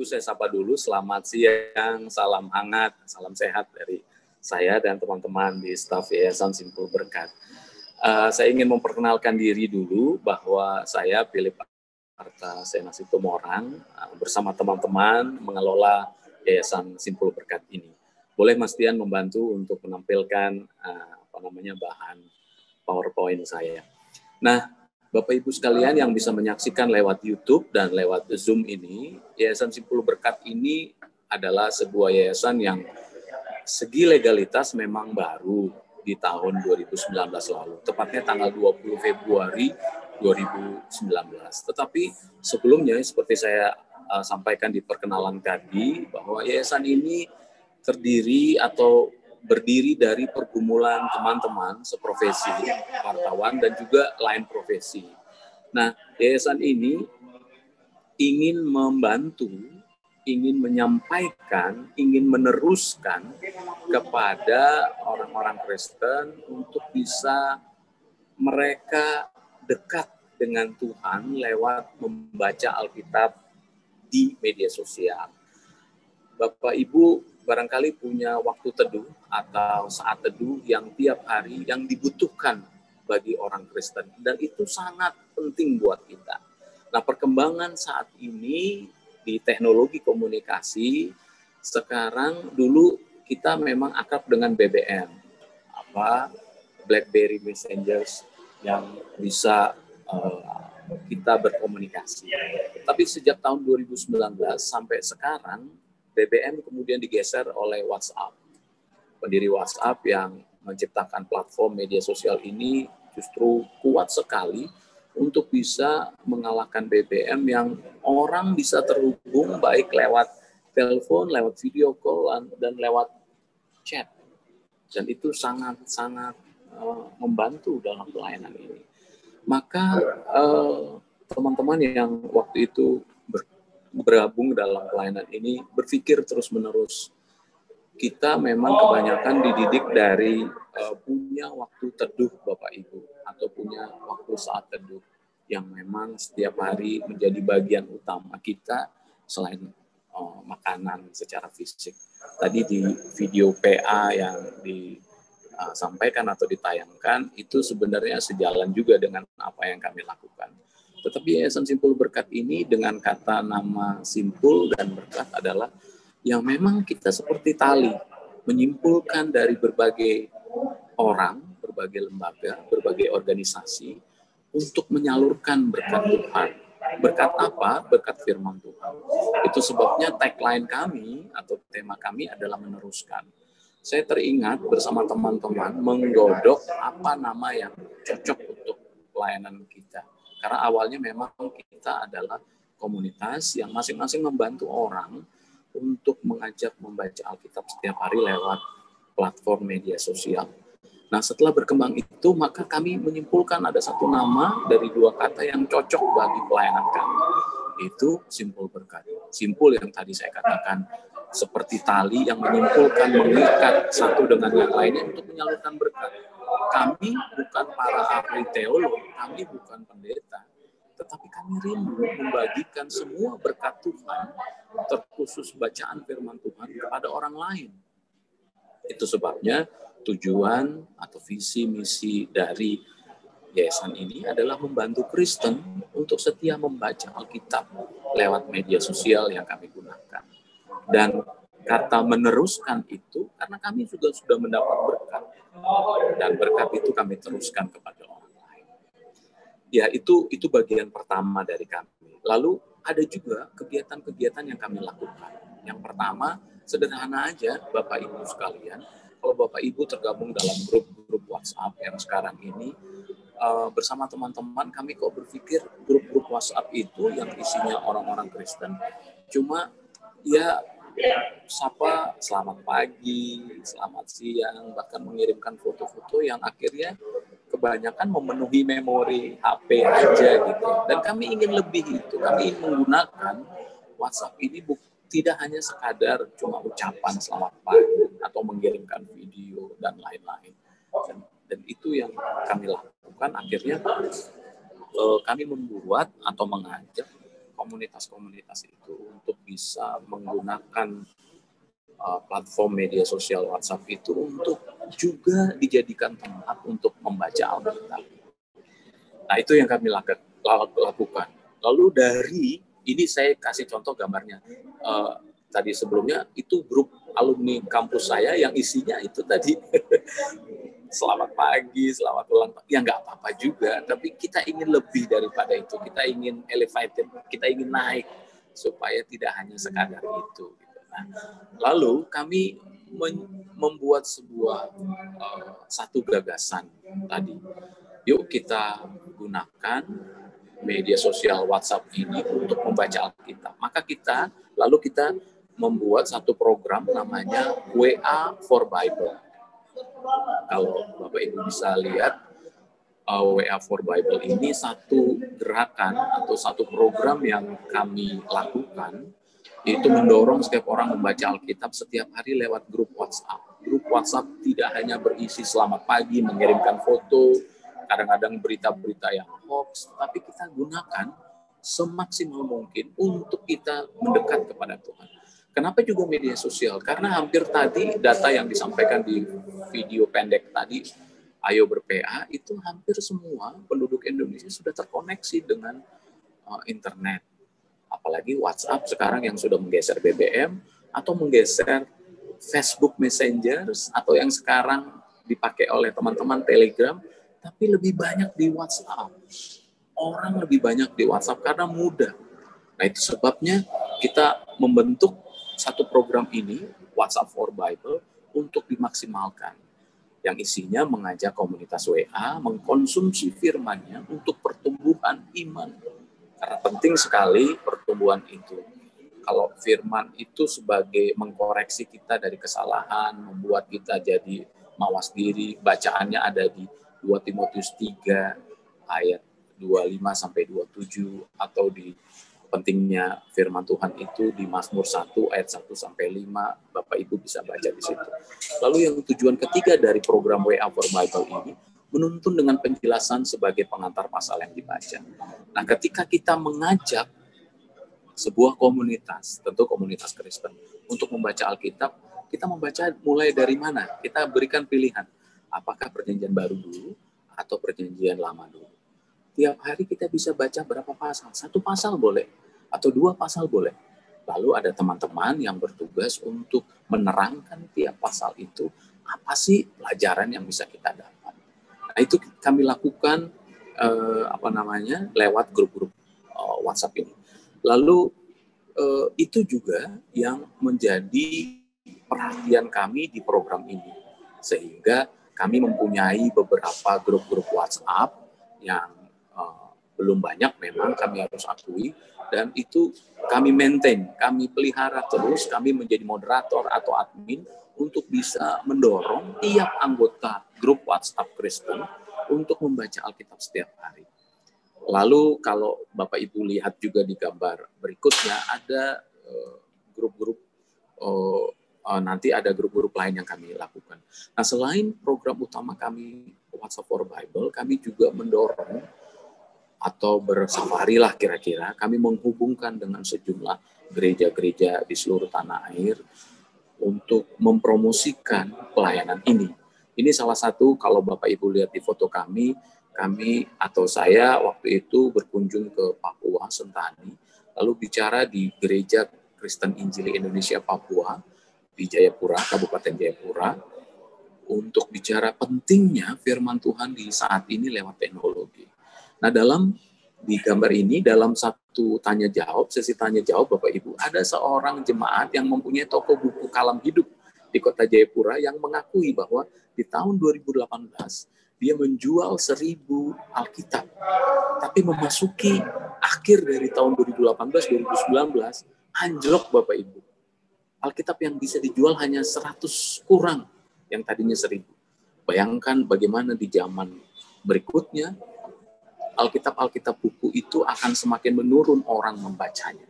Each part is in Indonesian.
Ibu saya sapa dulu, selamat siang, salam hangat, salam sehat dari saya dan teman-teman di staf Yayasan Simpul Berkat. Saya ingin memperkenalkan diri dulu bahwa saya Philip Arta Senasi Tumorang bersama teman-teman mengelola Yayasan Simpul Berkat ini. Boleh Mas Tian membantu untuk menampilkan bahan PowerPoint saya. Nah, Bapak Ibu sekalian yang bisa menyaksikan lewat YouTube dan lewat Zoom ini, Yayasan Simpul Berkat ini adalah sebuah yayasan yang segi legalitas memang baru di tahun 2019 lalu, tepatnya tanggal 20 Februari 2019. Tetapi sebelumnya seperti saya sampaikan di perkenalan tadi, bahwa yayasan ini terdiri atau berdiri dari pergumulan teman-teman seprofesi, wartawan, dan juga lain profesi. Nah, yayasan ini ingin membantu, ingin menyampaikan, ingin meneruskan kepada orang-orang Kristen untuk bisa mereka dekat dengan Tuhan lewat membaca Alkitab di media sosial. Bapak Ibu barangkali punya waktu teduh atau saat teduh yang tiap hari yang dibutuhkan bagi orang Kristen, dan itu sangat penting buat kita. Nah, perkembangan saat ini di teknologi komunikasi sekarang, dulu kita memang akrab dengan BBM, BlackBerry Messengers yang bisa kita berkomunikasi. Tapi sejak tahun 2019 sampai sekarang, BBM kemudian digeser oleh WhatsApp. Pendiri WhatsApp yang menciptakan platform media sosial ini justru kuat sekali untuk bisa mengalahkan BBM yang orang bisa terhubung baik lewat telepon, lewat video call, dan lewat chat. Dan itu sangat-sangat membantu dalam pelayanan ini. Maka teman-teman yang waktu itu bergabung dalam pelayanan ini berpikir terus-menerus. Kita memang kebanyakan dididik dari punya waktu teduh Bapak Ibu, atau punya waktu saat teduh yang memang setiap hari menjadi bagian utama kita selain makanan secara fisik. Tadi di video PA yang disampaikan atau ditayangkan itu sebenarnya sejalan juga dengan apa yang kami lakukan. Tetapi Yayasan Simpul Berkat ini dengan kata nama Simpul dan Berkat adalah yang memang kita seperti tali, menyimpulkan dari berbagai orang, berbagai lembaga, berbagai organisasi untuk menyalurkan berkat Tuhan. Berkat apa? Berkat firman Tuhan. Itu sebabnya tagline kami atau tema kami adalah meneruskan. Saya teringat bersama teman-teman menggodok apa nama yang cocok untuk pelayanan kita. Karena awalnya memang kita adalah komunitas yang masing-masing membantu orang untuk mengajak membaca Alkitab setiap hari lewat platform media sosial. Nah, setelah berkembang itu, maka kami menyimpulkan ada satu nama dari dua kata yang cocok bagi pelayanan kami. Itu Simpul Berkat. Simpul yang tadi saya katakan seperti tali yang menyimpulkan, mengikat satu dengan yang lainnya untuk menyalurkan berkat. Kami bukan para ahli teolog, kami bukan pendeta, tetapi kami rindu membagikan semua berkat Tuhan, terkhusus bacaan firman Tuhan kepada orang lain. Itu sebabnya tujuan atau visi misi dari yayasan ini adalah membantu Kristen untuk setia membaca Alkitab lewat media sosial yang kami gunakan. Dan kata meneruskan itu karena kami juga sudah mendapat berkat, dan berkat itu kami teruskan kepada orang lain. Ya, itu bagian pertama dari kami. Lalu ada juga kegiatan-kegiatan yang kami lakukan. Yang pertama, sederhana aja Bapak Ibu sekalian, kalau Bapak Ibu tergabung dalam grup-grup WhatsApp yang sekarang ini, bersama teman-teman kami kok berpikir grup-grup WhatsApp itu yang isinya orang-orang Kristen, cuma ya sapa selamat pagi, selamat siang, bahkan mengirimkan foto-foto yang akhirnya kebanyakan memenuhi memori HP aja gitu. Dan kami ingin lebih itu, kami ingin menggunakan WhatsApp ini tidak hanya sekadar cuma ucapan selamat pagi atau mengirimkan video dan lain-lain. Dan itu yang kami lakukan, akhirnya kami membuat atau mengajak komunitas-komunitas itu untuk bisa menggunakan platform media sosial WhatsApp itu untuk juga dijadikan tempat untuk membaca Alkitab. Nah, itu yang kami lakukan. Lalu dari ini saya kasih contoh gambarnya. Tadi sebelumnya itu grup alumni kampus saya yang isinya itu tadi selamat pagi, selamat ulang tahun. Ya nggak apa-apa juga, tapi kita ingin lebih daripada itu. Kita ingin elevated, kita ingin naik supaya tidak hanya sekadar itu. Nah, lalu kami membuat sebuah satu gagasan tadi. Yuk kita gunakan media sosial WhatsApp ini untuk membaca Alkitab. Maka lalu kita membuat satu program namanya WA for Bible. Kalau Bapak Ibu bisa lihat, WA for Bible ini satu gerakan atau satu program yang kami lakukan, yaitu mendorong setiap orang membaca Alkitab setiap hari lewat grup WhatsApp. Grup WhatsApp tidak hanya berisi selamat pagi, mengirimkan foto, kadang-kadang berita-berita yang hoax, tapi kita gunakan semaksimal mungkin untuk kita mendekat kepada Tuhan. Kenapa juga media sosial? Karena hampir tadi data yang disampaikan di video pendek tadi, Ayo ber-PA, itu hampir semua penduduk Indonesia sudah terkoneksi dengan internet. Apalagi WhatsApp sekarang yang sudah menggeser BBM atau menggeser Facebook Messenger atau yang sekarang dipakai oleh teman-teman Telegram, tapi lebih banyak di WhatsApp. Orang lebih banyak di WhatsApp karena mudah. Nah, itu sebabnya kita membentuk satu program ini, WhatsApp for Bible, untuk dimaksimalkan. Yang isinya mengajak komunitas WA mengkonsumsi firman-Nya untuk pertumbuhan iman. Karena penting sekali pertumbuhan itu. Kalau firman itu sebagai mengkoreksi kita dari kesalahan, membuat kita jadi mawas diri, bacaannya ada di 2 Timotius 3 ayat 25-27, atau di pentingnya firman Tuhan itu di Mazmur 1 ayat 1-5, Bapak Ibu bisa baca di situ. Lalu yang tujuan ketiga dari program WA for Bible ini, menuntun dengan penjelasan sebagai pengantar pasal yang dibaca. Nah, ketika kita mengajak sebuah komunitas, tentu komunitas Kristen, untuk membaca Alkitab, kita membaca mulai dari mana? Kita berikan pilihan, apakah perjanjian baru dulu atau perjanjian lama dulu. Tiap hari kita bisa baca berapa pasal? 1 pasal boleh, atau 2 pasal boleh. Lalu ada teman-teman yang bertugas untuk menerangkan tiap pasal itu, apa sih pelajaran yang bisa kita dapat. Nah, itu kami lakukan lewat grup-grup WhatsApp ini. Lalu itu juga yang menjadi perhatian kami di program ini. Sehingga kami mempunyai beberapa grup-grup WhatsApp yang belum banyak memang, kami harus akui, dan itu kami maintain, kami pelihara terus, kami menjadi moderator atau admin untuk bisa mendorong tiap anggota grup WhatsApp Kristen untuk membaca Alkitab setiap hari. Lalu kalau Bapak Ibu lihat juga di gambar berikutnya, ada grup-grup, nanti ada grup-grup lain yang kami lakukan. Nah, selain program utama kami WhatsApp for Bible, kami juga mendorong atau bersafari lah kira-kira, kami menghubungkan dengan sejumlah gereja-gereja di seluruh tanah air untuk mempromosikan pelayanan ini. Ini salah satu, kalau Bapak Ibu lihat di foto kami atau saya waktu itu berkunjung ke Papua, Sentani, lalu bicara di Gereja Kristen Injili Indonesia Papua, di Jayapura, Kabupaten Jayapura, untuk bicara pentingnya firman Tuhan di saat ini lewat teknologi. Nah, di gambar ini, dalam satu sesi tanya jawab Bapak Ibu, ada seorang jemaat yang mempunyai toko buku kalam hidup di kota Jayapura yang mengakui bahwa di tahun 2018 dia menjual 1.000 Alkitab. Tapi memasuki akhir dari tahun 2018-2019, anjlok Bapak Ibu. Alkitab yang bisa dijual hanya 100 kurang, yang tadinya 1.000. Bayangkan bagaimana di zaman berikutnya, Alkitab buku itu akan semakin menurun orang membacanya.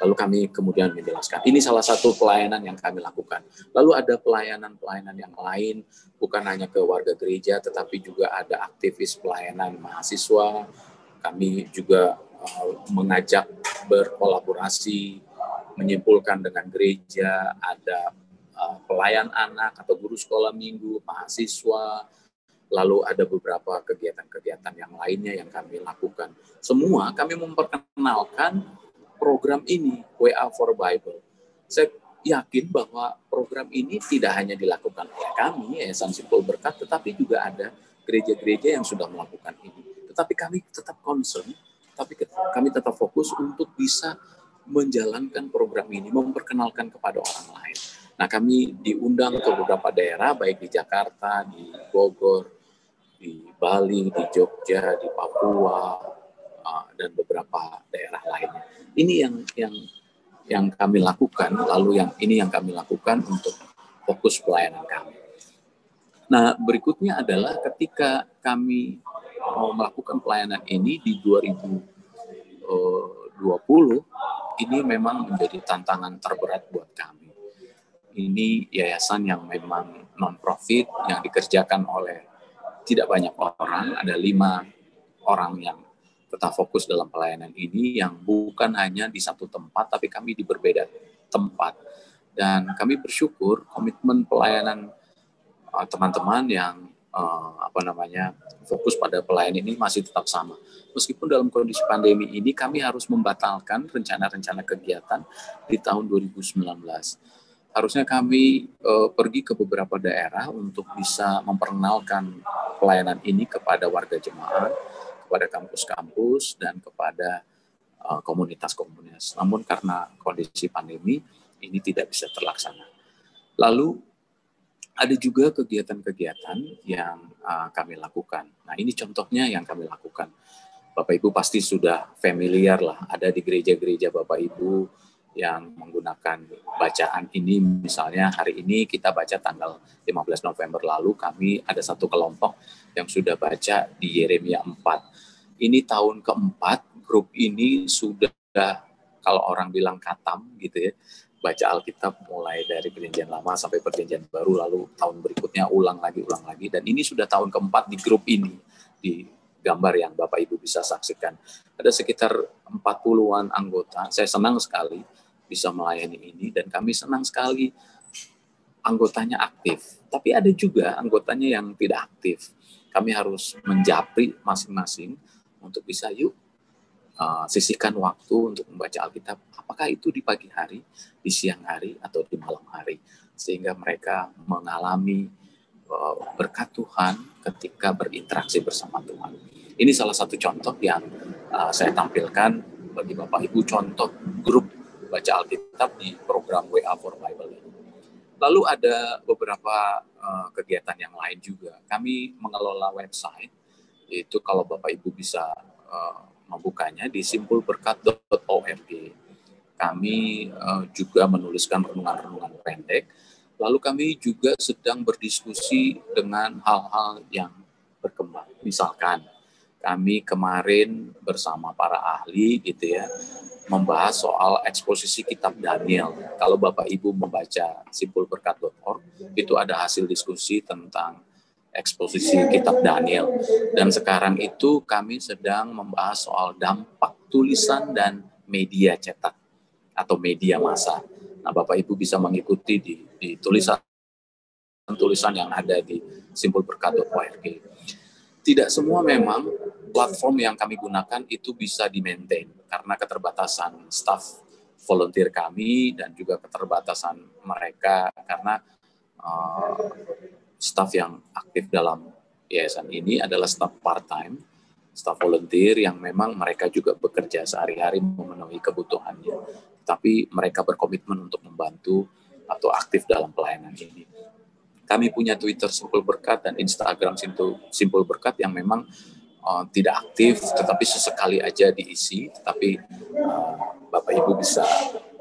Lalu kami kemudian menjelaskan, ini salah satu pelayanan yang kami lakukan. Lalu ada pelayanan-pelayanan yang lain, bukan hanya ke warga gereja, tetapi juga ada aktivis pelayanan mahasiswa. Kami juga mengajak berkolaborasi, menyimpulkan dengan gereja, ada pelayan anak atau guru sekolah minggu, mahasiswa, lalu ada beberapa kegiatan-kegiatan yang lainnya yang kami lakukan. Semua kami memperkenalkan program ini, WA for Bible. Saya yakin bahwa program ini tidak hanya dilakukan oleh kami, Yayasan Simpul Berkat, tetapi juga ada gereja-gereja yang sudah melakukan ini. Tetapi kami tetap concern, tapi kami tetap fokus untuk bisa menjalankan program ini, memperkenalkan kepada orang lain. Nah, kami diundang ke beberapa daerah, baik di Jakarta, di Bogor, di Bali, di Jogja, di Papua, dan beberapa daerah lainnya. Ini yang kami lakukan, lalu ini yang kami lakukan untuk fokus pelayanan kami. Nah, berikutnya adalah ketika kami mau melakukan pelayanan ini di 2020, ini memang menjadi tantangan terberat buat kami. Ini yayasan yang memang non-profit, yang dikerjakan oleh tidak banyak orang, ada 5 orang yang tetap fokus dalam pelayanan ini, yang bukan hanya di satu tempat, tapi kami di berbeda tempat. Dan kami bersyukur komitmen pelayanan teman-teman yang fokus pada pelayanan ini masih tetap sama. Meskipun dalam kondisi pandemi ini kami harus membatalkan rencana-rencana kegiatan di tahun 2019. Harusnya kami pergi ke beberapa daerah untuk bisa memperkenalkan pelayanan ini kepada warga jemaat, kepada kampus-kampus, dan kepada komunitas-komunitas. Namun karena kondisi pandemi, ini tidak bisa terlaksana. Lalu ada juga kegiatan-kegiatan yang kami lakukan. Nah, ini contohnya yang kami lakukan. Bapak Ibu pasti sudah familiar lah, ada di gereja-gereja Bapak Ibu yang menggunakan bacaan ini. Misalnya hari ini kita baca tanggal 15 November lalu, kami ada satu kelompok yang sudah baca di Yeremia 4. Ini tahun keempat, grup ini sudah, kalau orang bilang katam gitu ya, baca Alkitab mulai dari perjanjian lama sampai perjanjian baru, lalu tahun berikutnya ulang lagi, dan ini sudah tahun keempat di grup ini, di gambar yang Bapak Ibu bisa saksikan. Ada sekitar 40-an anggota. Saya senang sekali bisa melayani ini, dan kami senang sekali anggotanya aktif. Tapi ada juga anggotanya yang tidak aktif. Kami harus menjapri masing-masing untuk bisa sisihkan waktu untuk membaca Alkitab. Apakah itu di pagi hari, di siang hari, atau di malam hari. Sehingga mereka mengalami berkat Tuhan ketika berinteraksi bersama Tuhan. Ini salah satu contoh yang saya tampilkan bagi Bapak Ibu, contoh grup baca Alkitab di program WA for Bible ini. Lalu ada beberapa kegiatan yang lain juga. Kami mengelola website, itu kalau Bapak Ibu bisa membukanya di simpulberkat.org. Kami juga menuliskan renungan-renungan pendek. Lalu kami juga sedang berdiskusi dengan hal-hal yang berkembang. Misalkan kami kemarin bersama para ahli gitu ya, membahas soal eksposisi kitab Daniel. Kalau Bapak Ibu membaca simpulberkat.org, itu ada hasil diskusi tentang eksposisi kitab Daniel. Dan sekarang itu kami sedang membahas soal dampak tulisan dan media cetak atau media massa. Nah, Bapak Ibu bisa mengikuti di tulisan yang ada di simpulberkat.org. Tidak semua memang platform yang kami gunakan itu bisa di-maintain karena keterbatasan staf volunteer kami dan juga keterbatasan mereka karena staf yang aktif dalam yayasan ini adalah staf part-time, staf volunteer yang memang mereka juga bekerja sehari-hari memenuhi kebutuhannya. Tapi mereka berkomitmen untuk membantu atau aktif dalam pelayanan ini. Kami punya Twitter Simpul Berkat dan Instagram Simpul Berkat yang memang tidak aktif, tetapi sesekali aja diisi. Tetapi Bapak Ibu bisa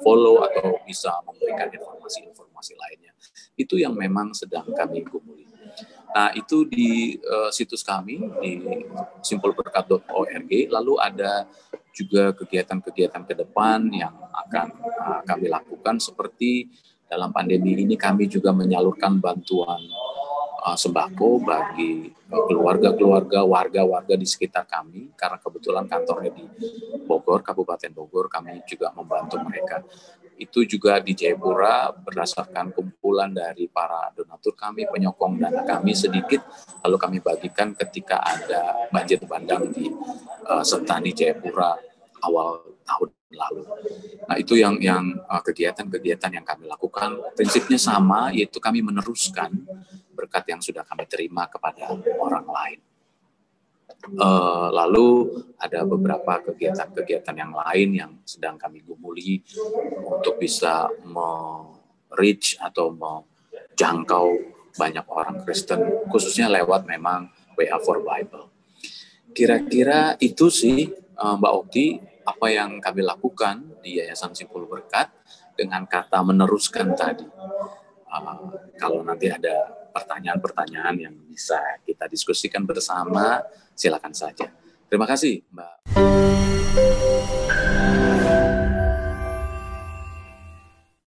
follow atau bisa memberikan informasi-informasi lainnya. Itu yang memang sedang kami gumuli. Nah, itu di situs kami di simpulberkat.org. Lalu ada juga kegiatan-kegiatan ke depan yang akan kami lakukan, seperti dalam pandemi ini kami juga menyalurkan bantuan sembako bagi keluarga-keluarga, warga-warga di sekitar kami, karena kebetulan kantornya di Bogor, Kabupaten Bogor, kami juga membantu mereka. Itu juga di Jayapura berdasarkan kumpulan dari para donatur kami, penyokong dana kami sedikit, lalu kami bagikan ketika ada banjir bandang di Sentani Jayapura awal tahun lalu. Nah, itu yang kegiatan-kegiatan yang kami lakukan. Prinsipnya sama, yaitu kami meneruskan berkat yang sudah kami terima kepada orang lain. Lalu ada beberapa kegiatan-kegiatan yang lain yang sedang kami gumuli untuk bisa reach atau menjangkau banyak orang Kristen, khususnya lewat memang WA for Bible. Kira-kira itu sih Mbak Okti, apa yang kami lakukan di Yayasan Simpul Berkat dengan kata meneruskan tadi. Kalau nanti ada pertanyaan-pertanyaan yang bisa kita diskusikan bersama, silakan saja. Terima kasih, Mbak.